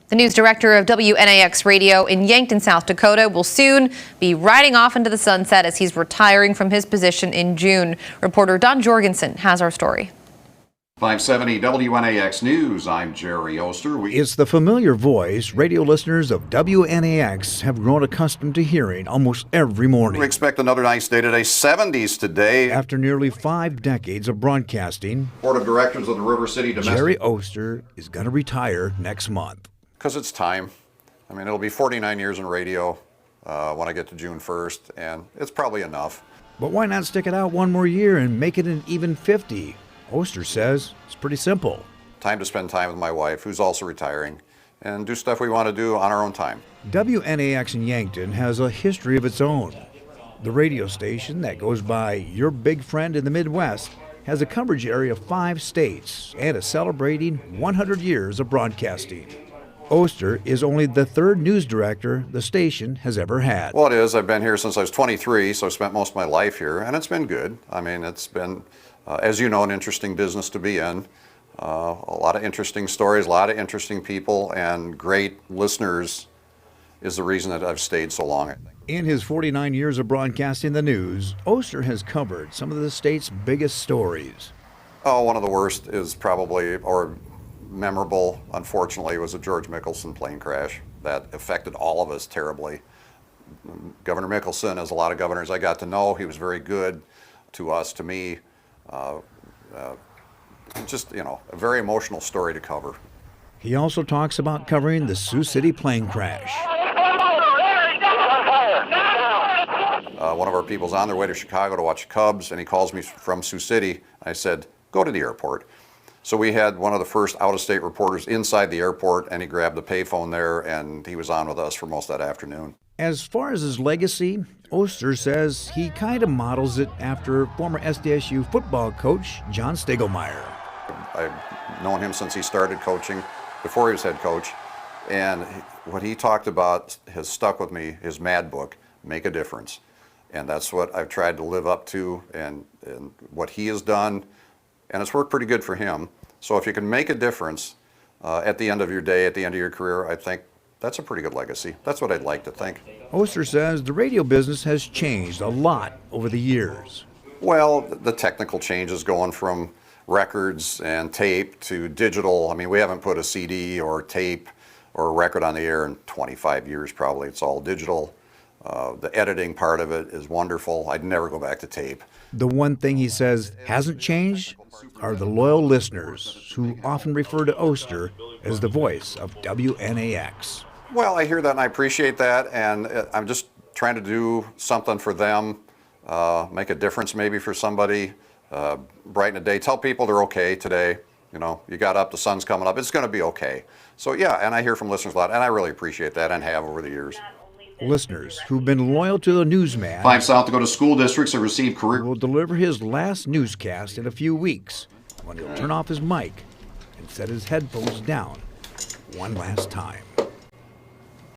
The news director of WNAX Radio in Yankton, South Dakota, will soon be riding off into the sunset as he's retiring from his position in June. Reporter Don Jorgensen has our story. 570 WNAX News, I'm Jerry Oster. It's the familiar voice radio listeners of WNAX have grown accustomed to hearing almost every morning. We expect another nice day today, 70s today. After nearly 5 decades of broadcasting, Board of Directors of the River City Domestic. Jerry Oster is going to retire next month. Because it's time. I mean, it'll be 49 years in radio when I get to June 1st, and it's probably enough. But why not stick it out one more year and make it an even 50? Oster says it's pretty simple. Time to spend time with my wife, who's also retiring, and do stuff we want to do on our own time. WNAX in Yankton has a history of its own. The radio station that goes by your big friend in the Midwest has a coverage area of 5 states and is celebrating 100 years of broadcasting. Oster is only the 3rd news director the station has ever had. Well, it is. I've been here since I was 23, so I've spent most of my life here, and it's been good. I mean, it's been, as you know, an interesting business to be in. A lot of interesting stories, a lot of interesting people, and great listeners is the reason that I've stayed so long, I think. In his 49 years of broadcasting the news, Oster has covered some of the state's biggest stories. Oh, one of the worst is probably, or memorable, unfortunately, was the George Mickelson plane crash that affected all of us terribly. Governor Mickelson, as a lot of governors I got to know, he was very good to us, to me. Just, you know, a very emotional story to cover. He also talks about covering the Sioux City plane crash. One of our people's on their way to Chicago to watch Cubs, and he calls me from Sioux City. I said, go to the airport. So we had one of the first out-of-state reporters inside the airport, and he grabbed the payphone there, and he was on with us for most of that afternoon. As far as his legacy, Oster says he kind of models it after former SDSU football coach John Stegelmeyer. I've known him since he started coaching, before he was head coach, and what he talked about has stuck with me, his Mad Book, Make a Difference. And that's what I've tried to live up to, and what he has done, and it's worked pretty good for him. So if you can make a difference at the end of your day, at the end of your career, I think that's a pretty good legacy. That's what I'd like to think. Oster says the radio business has changed a lot over the years. Well, the technical changes going from records and tape to digital. I mean, we haven't put a CD or tape or a record on the air in 25 years probably. It's all digital. The editing part of it is wonderful. I'd never go back to tape. The one thing he says hasn't changed are the loyal listeners who often refer to Oster as the voice of WNAX. Well, I hear that and I appreciate that, and I'm just trying to do something for them, make a difference maybe for somebody, brighten a day, tell people they're okay today. You know, you got up, the sun's coming up, it's going to be okay. So yeah, and I hear from listeners a lot, and I really appreciate that and have over the years. Listeners who've been loyal to the newsman 5 South Dakota school districts have received career will deliver his last newscast in a few weeks when he'll turn off his mic and set his headphones down one last time.